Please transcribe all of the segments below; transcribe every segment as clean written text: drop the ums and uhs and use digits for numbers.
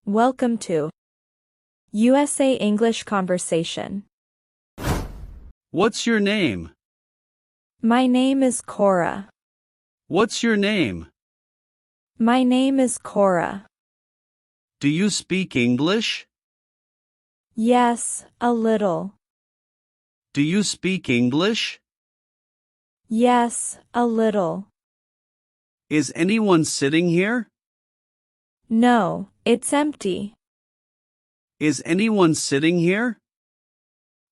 Welcome to USA English Conversation. What's your name? My name is Cora. What's your name? My name is Cora. Do you speak English? Yes, a little. Do you speak English? Yes, a little. Is anyone sitting here? No, it's empty. Is anyone sitting here?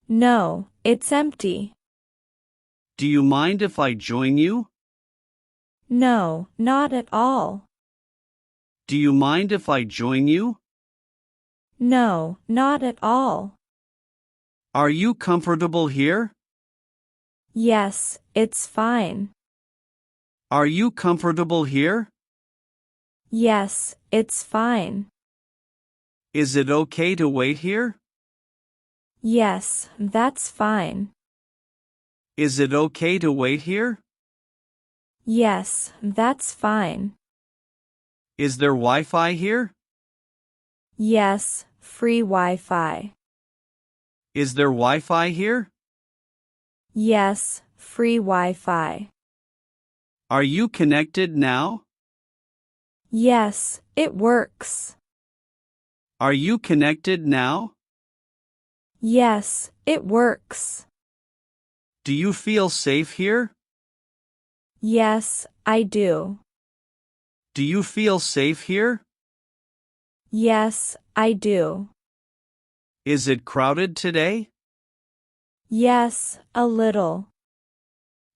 No, it's empty. Do you mind if I join you? No, not at all. Do you mind if I join you? No, not at all. Are you comfortable here? Yes, it's fine. Are you comfortable here? Yes, it's fine. Is it okay to wait here? Yes, that's fine. Is it okay to wait here? Yes, that's fine. Is there Wi-Fi here? Yes, free Wi-Fi. Is there Wi-Fi here? Yes, free Wi-Fi. Are you connected now? Yes, it works. Are you connected now? Yes, it works. Do you feel safe here? Yes, I do. Do you feel safe here? Yes, I do. Is it crowded today? Yes, a little.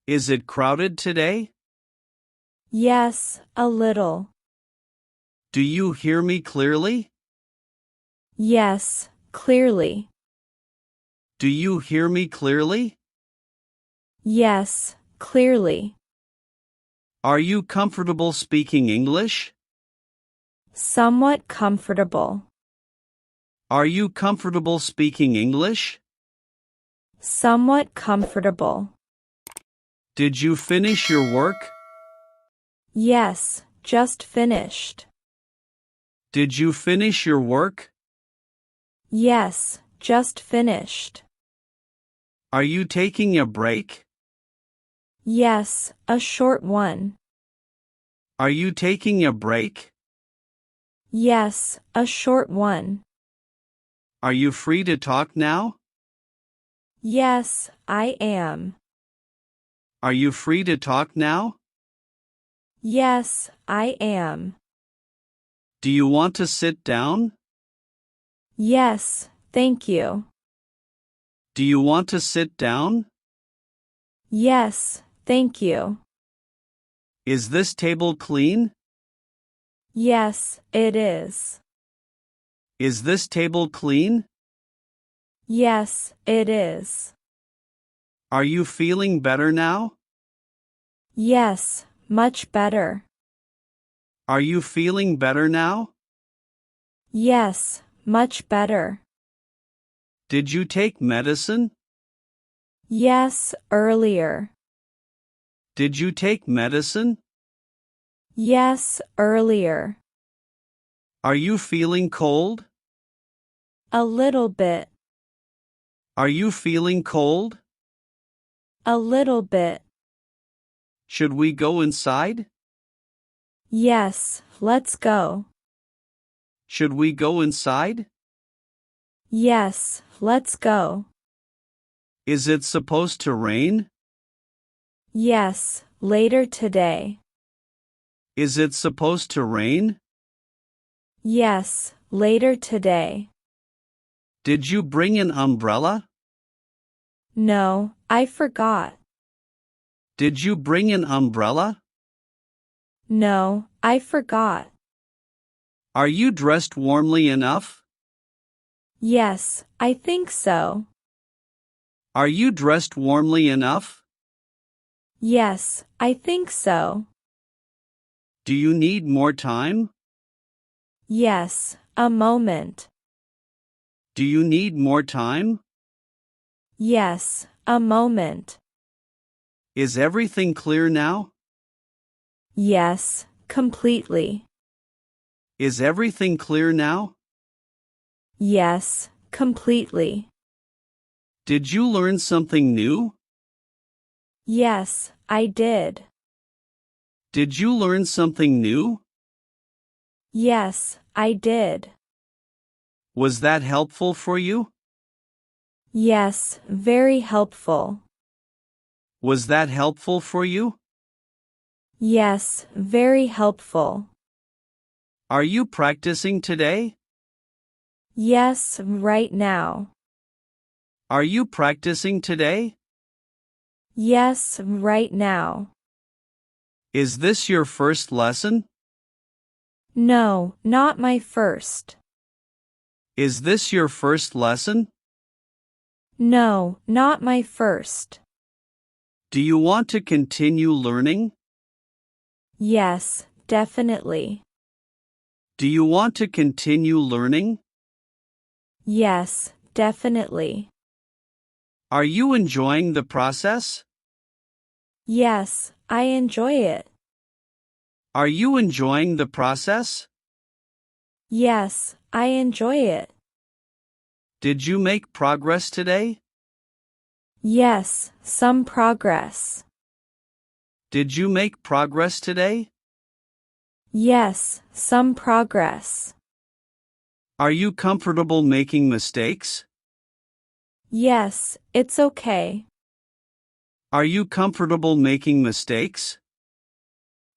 Is it crowded today? Yes, a little. Do you hear me clearly? Yes, clearly. Do you hear me clearly? Yes, clearly. Are you comfortable speaking English? Somewhat comfortable. Are you comfortable speaking English? Somewhat comfortable. Did you finish your work? Yes, just finished. Did you finish your work? Yes, just finished. Are you taking a break? Yes, a short one. Are you taking a break? Yes, a short one. Are you free to talk now? Yes, I am. Are you free to talk now? Yes, I am. Do you want to sit down? Yes, thank you. Do you want to sit down? Yes, thank you. Is this table clean? Yes, it is. Is this table clean? Yes, it is. Are you feeling better now? Yes, much better. Are you feeling better now? Yes, much better. Did you take medicine? Yes, earlier. Did you take medicine? Yes, earlier. Are you feeling cold? A little bit. Are you feeling cold? A little bit. Should we go inside? Yes, let's go. Should we go inside? Yes, let's go. Is it supposed to rain? Yes, later today. Is it supposed to rain? Yes, later today. Did you bring an umbrella? No, I forgot. Did you bring an umbrella? No, I forgot. Are you dressed warmly enough? Yes, I think so. Are you dressed warmly enough? Yes, I think so. Do you need more time? Yes, a moment. Do you need more time? Yes, a moment. Is everything clear now? Yes, completely. Is everything clear now? Yes, completely. Did you learn something new? Yes, I did. Did you learn something new? Yes, I did. Was that helpful for you? Yes, very helpful. Was that helpful for you? Yes, very helpful. Are you practicing today? Yes, right now. Are you practicing today? Yes, right now. Is this your first lesson? No, not my first. Is this your first lesson? No, not my first. Do you want to continue learning? Yes, definitely. Do you want to continue learning? Yes, definitely. Are you enjoying the process? Yes, I enjoy it. Are you enjoying the process? Yes, I enjoy it. Did you make progress today? Yes, some progress. Did you make progress today? Yes, some progress. Are you comfortable making mistakes? Yes, it's okay. Are you comfortable making mistakes?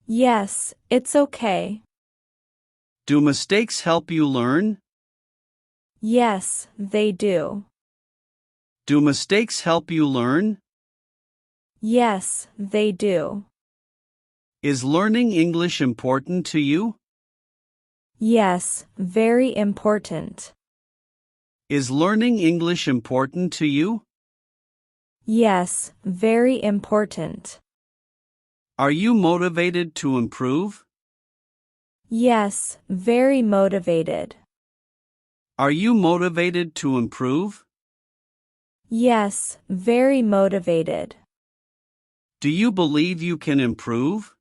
Yes, it's okay. Do mistakes help you learn? Yes, they do. Do mistakes help you learn? Yes, they do. Is learning English important to you? Yes, very important. Is learning English important to you? Yes, very important. Are you motivated to improve? Yes, very motivated. Are you motivated to improve? Yes, very motivated. Do you believe you can improve?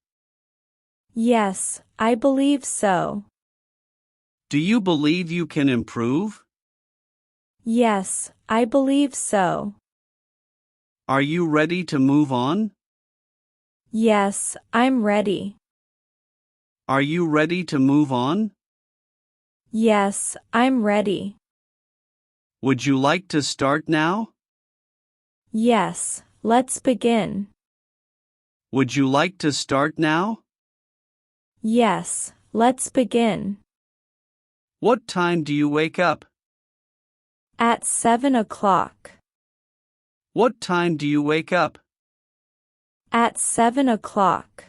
Yes, I believe so. Do you believe you can improve? Yes, I believe so. Are you ready to move on? Yes, I'm ready. Are you ready to move on? Yes, I'm ready. Would you like to start now? Yes, let's begin. Would you like to start now? Yes, let's begin. What time do you wake up? At 7 o'clock. What time do you wake up? At 7 o'clock.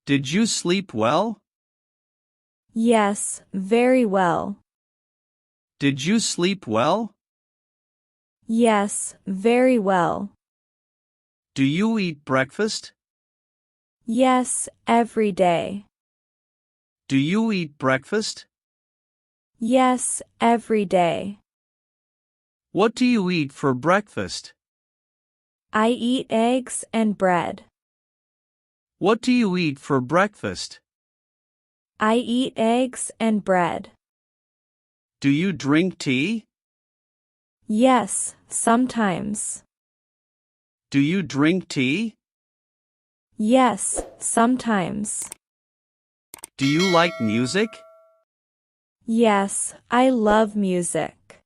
Did you sleep well? Yes, very well. Did you sleep well? Yes, very well. Do you eat breakfast? Yes, every day. Do you eat breakfast? Yes, every day. What do you eat for breakfast? I eat eggs and bread. What do you eat for breakfast? I eat eggs and bread. Do you drink tea? Yes, sometimes. Do you drink tea? Yes, sometimes. Do you like music? Yes, I love music.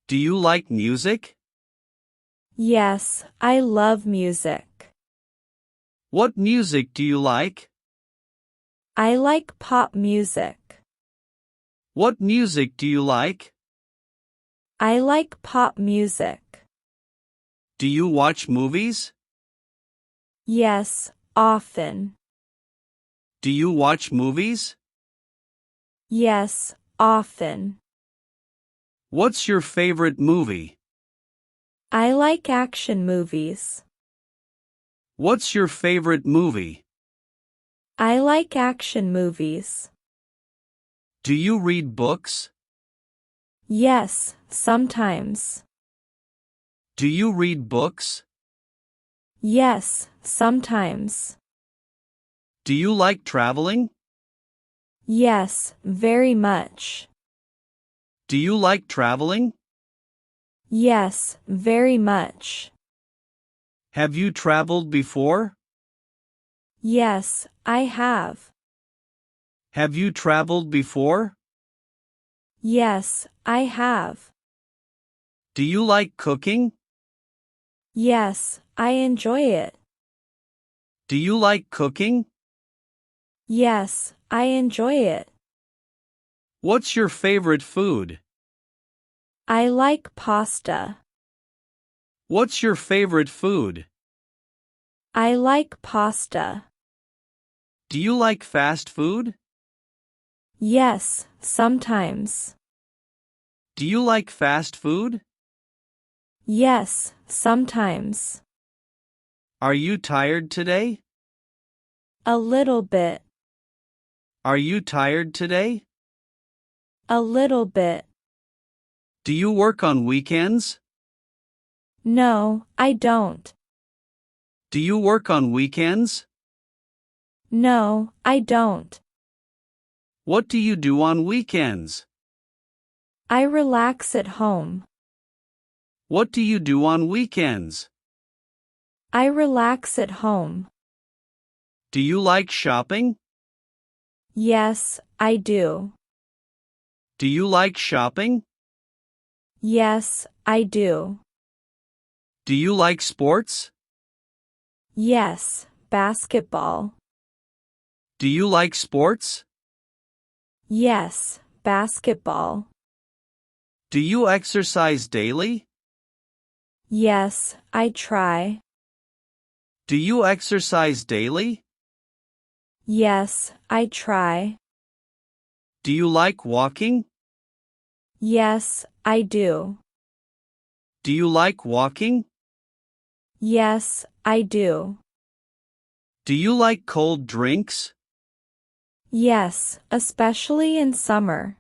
Do you like music? Yes, I love music. What music do you like? I like pop music. What music do you like? I like pop music. Do you watch movies? Yes, often. Do you watch movies? Yes, often. What's your favorite movie? I like action movies. What's your favorite movie? I like action movies. Do you read books? Yes, sometimes. Do you read books? Yes, sometimes. Do you like traveling? Yes, very much. Do you like traveling? Yes, very much. Have you traveled before? Yes, I have. Have you traveled before? Yes, I have. Do you like cooking? Yes, I enjoy it. Do you like cooking? Yes, I enjoy it. What's your favorite food? I like pasta. What's your favorite food? I like pasta. Do you like fast food? Yes, sometimes. Do you like fast food? Yes, sometimes. Are you tired today? A little bit. Are you tired today? A little bit. Do you work on weekends? No, I don't. Do you work on weekends? No, I don't. What do you do on weekends? I relax at home. What do you do on weekends? I relax at home. Do you like shopping? Yes, I do. Do you like shopping? Yes, I do. Do you like sports? Yes, basketball. Do you like sports? Yes, basketball. Do you exercise daily? Yes, I try. Do you exercise daily? Yes, I try. Do you like walking? Yes, I do. Do you like walking? Yes, I do. Do you like cold drinks? Yes, especially in summer.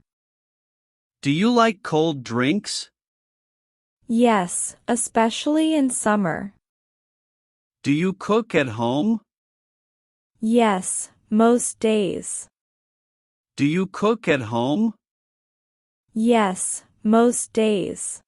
Do you like cold drinks? Yes, especially in summer. Do you cook at home? Yes, most days. Do you cook at home? Yes, most days.